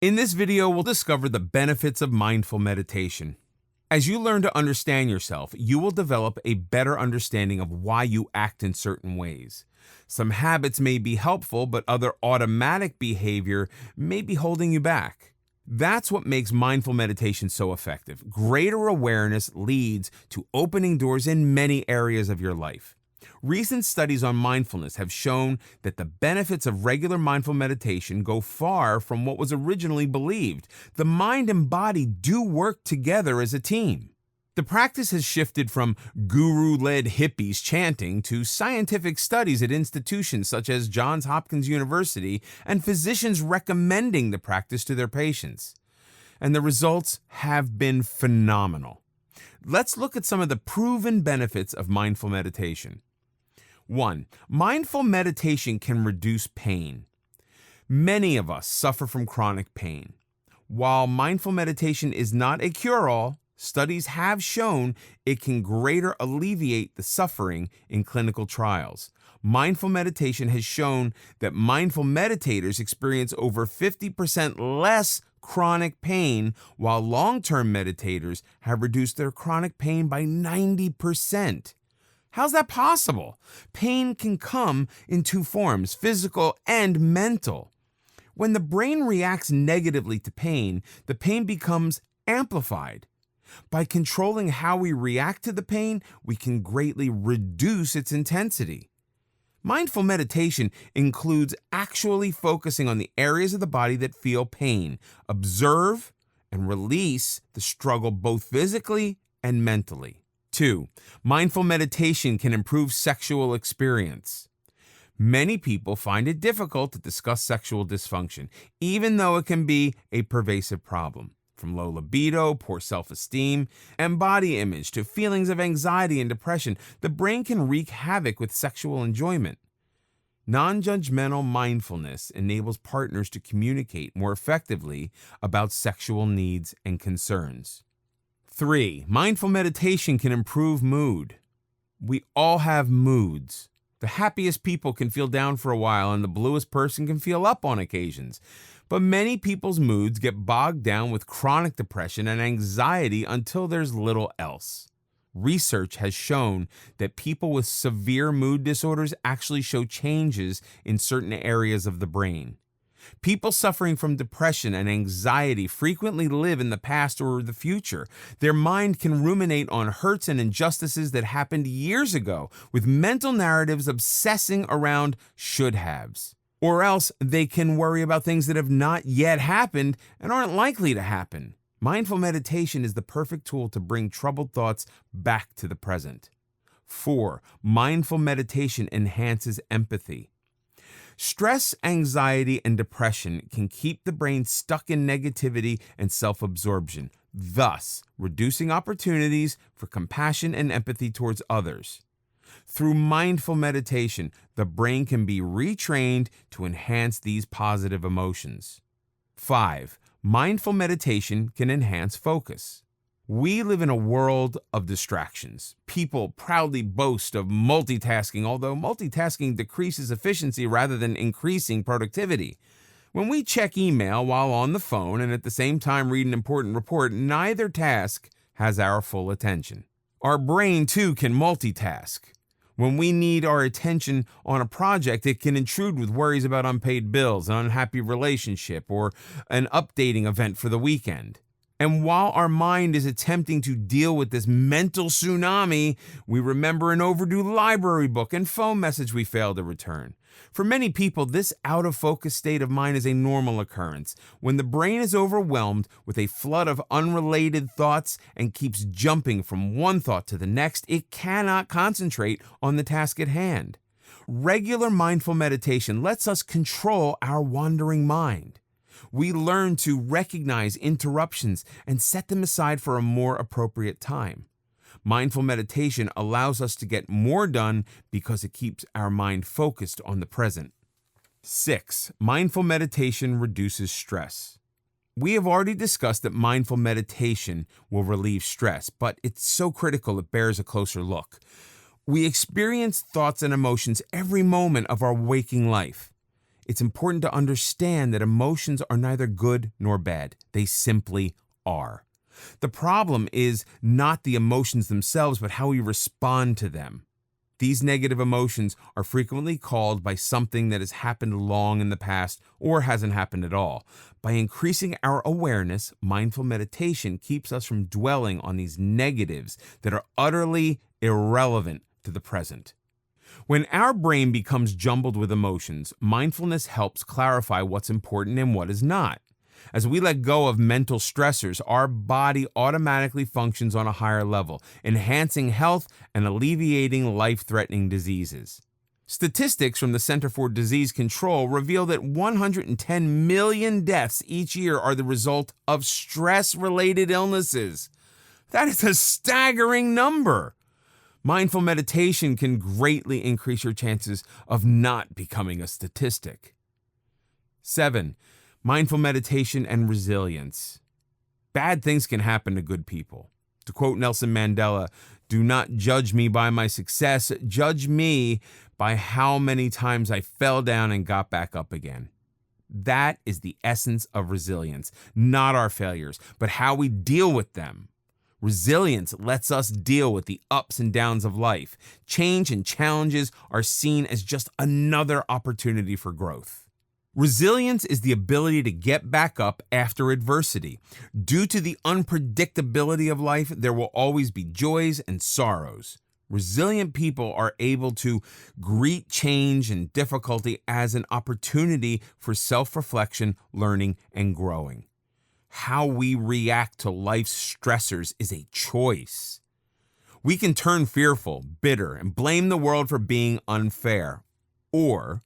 In this video, we'll discover the benefits of mindful meditation. As you learn to understand yourself, you will develop a better understanding of why you act in certain ways. Some habits may be helpful, but other automatic behavior may be holding you back. That's what makes mindful meditation so effective. Greater awareness leads to opening doors in many areas of your life. Recent studies on mindfulness have shown that the benefits of regular mindful meditation go far from what was originally believed. The mind and body do work together as a team. The practice has shifted from guru-led hippies chanting to scientific studies at institutions such as Johns Hopkins University and physicians recommending the practice to their patients. And the results have been phenomenal. Let's look at some of the proven benefits of mindful meditation. 1. Mindful meditation can reduce pain. Many of us suffer from chronic pain. While mindful meditation is not a cure-all, studies have shown it can greatly alleviate the suffering in clinical trials. Mindful meditation has shown that mindful meditators experience over 50% less chronic pain, while long-term meditators have reduced their chronic pain by 90%. How's that possible? Pain can come in two forms, physical and mental. When the brain reacts negatively to pain, the pain becomes amplified. By controlling how we react to the pain, we can greatly reduce its intensity. Mindful meditation includes actually focusing on the areas of the body that feel pain. Observe and release the struggle both physically and mentally. 2. Mindful meditation can improve sexual experience. Many people find it difficult to discuss sexual dysfunction, even though it can be a pervasive problem. From low libido, poor self-esteem, and body image to feelings of anxiety and depression, the brain can wreak havoc with sexual enjoyment. Non-judgmental mindfulness enables partners to communicate more effectively about sexual needs and concerns. 3. Mindful meditation can improve mood. We all have moods. The happiest people can feel down for a while, and the bluest person can feel up on occasions. But many people's moods get bogged down with chronic depression and anxiety until there's little else. Research has shown that people with severe mood disorders actually show changes in certain areas of the brain. People suffering from depression and anxiety frequently live in the past or the future. Their mind can ruminate on hurts and injustices that happened years ago, with mental narratives obsessing around should-haves. Or else they can worry about things that have not yet happened and aren't likely to happen. Mindful meditation is the perfect tool to bring troubled thoughts back to the present. 4. Mindful meditation enhances empathy. Stress, anxiety, and depression can keep the brain stuck in negativity and self-absorption, thus reducing opportunities for compassion and empathy towards others. Through mindful meditation, the brain can be retrained to enhance these positive emotions. 5. Mindful meditation can enhance focus. We live in a world of distractions. People proudly boast of multitasking, although multitasking decreases efficiency rather than increasing productivity. When we check email while on the phone and at the same time read an important report, neither task has our full attention. Our brain, too, can multitask. When we need our attention on a project, it can intrude with worries about unpaid bills, an unhappy relationship, or an updating event for the weekend. And while our mind is attempting to deal with this mental tsunami, we remember an overdue library book and phone message we failed to return. For many people, this out-of-focus state of mind is a normal occurrence. When the brain is overwhelmed with a flood of unrelated thoughts and keeps jumping from one thought to the next, it cannot concentrate on the task at hand. Regular mindful meditation lets us control our wandering mind. We learn to recognize interruptions and set them aside for a more appropriate time. Mindful meditation allows us to get more done because it keeps our mind focused on the present. 6. Mindful meditation reduces stress. We have already discussed that mindful meditation will relieve stress, but it's so critical it bears a closer look. We experience thoughts and emotions every moment of our waking life. It's important to understand that emotions are neither good nor bad. They simply are. The problem is not the emotions themselves, but how we respond to them. These negative emotions are frequently called by something that has happened long in the past or hasn't happened at all. By increasing our awareness, mindful meditation keeps us from dwelling on these negatives that are utterly irrelevant to the present. When our brain becomes jumbled with emotions, mindfulness helps clarify what's important and what is not. As we let go of mental stressors, our body automatically functions on a higher level, enhancing health and alleviating life-threatening diseases. Statistics from the Center for Disease Control reveal that 110 million deaths each year are the result of stress-related illnesses. That is a staggering number. Mindful meditation can greatly increase your chances of not becoming a statistic. 7. Mindful meditation and resilience. Bad things can happen to good people. To quote Nelson Mandela, "Do not judge me by my success, judge me by how many times I fell down and got back up again." That is the essence of resilience, not our failures, but how we deal with them. Resilience lets us deal with the ups and downs of life. Change and challenges are seen as just another opportunity for growth. Resilience is the ability to get back up after adversity. Due to the unpredictability of life, there will always be joys and sorrows. Resilient people are able to greet change and difficulty as an opportunity for self-reflection, learning, and growing. How we react to life's stressors is a choice. We can turn fearful, bitter, and blame the world for being unfair. Or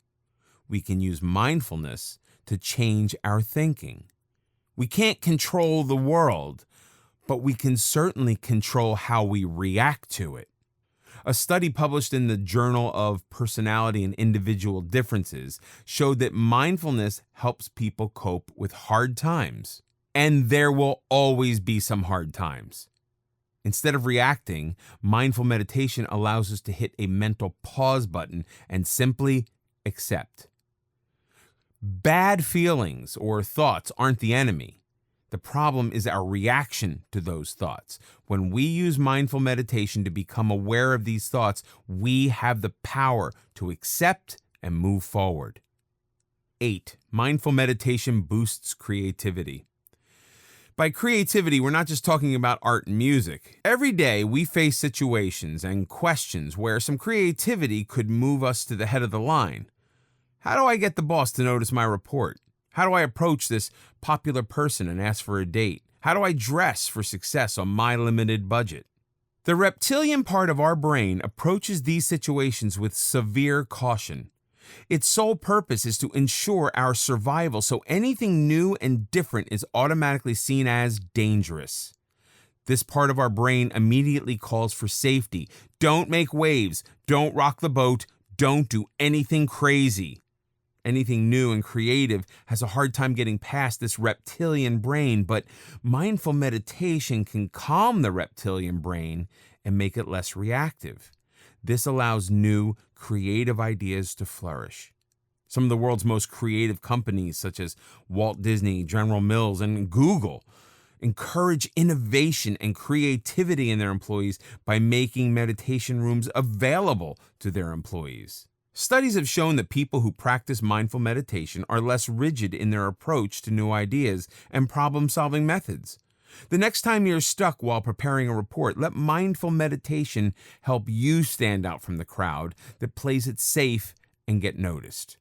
we can use mindfulness to change our thinking. We can't control the world, but we can certainly control how we react to it. A study published in the Journal of Personality and Individual Differences showed that mindfulness helps people cope with hard times. And there will always be some hard times. Instead of reacting, mindful meditation allows us to hit a mental pause button and simply accept. Bad feelings or thoughts aren't the enemy. The problem is our reaction to those thoughts. When we use mindful meditation to become aware of these thoughts, we have the power to accept and move forward. 8. Mindful meditation boosts creativity. By creativity, we're not just talking about art and music. Every day, we face situations and questions where some creativity could move us to the head of the line. How do I get the boss to notice my report? How do I approach this popular person and ask for a date? How do I dress for success on my limited budget? The reptilian part of our brain approaches these situations with severe caution. Its sole purpose is to ensure our survival, so anything new and different is automatically seen as dangerous. This part of our brain immediately calls for safety. Don't make waves. Don't rock the boat. Don't do anything crazy. Anything new and creative has a hard time getting past this reptilian brain, but mindful meditation can calm the reptilian brain and make it less reactive. This allows new, creative ideas to flourish. Some of the world's most creative companies, such as Walt Disney, General Mills, and Google, encourage innovation and creativity in their employees by making meditation rooms available to their employees. Studies have shown that people who practice mindful meditation are less rigid in their approach to new ideas and problem-solving methods. The next time you're stuck while preparing a report, let mindful meditation help you stand out from the crowd that plays it safe and get noticed.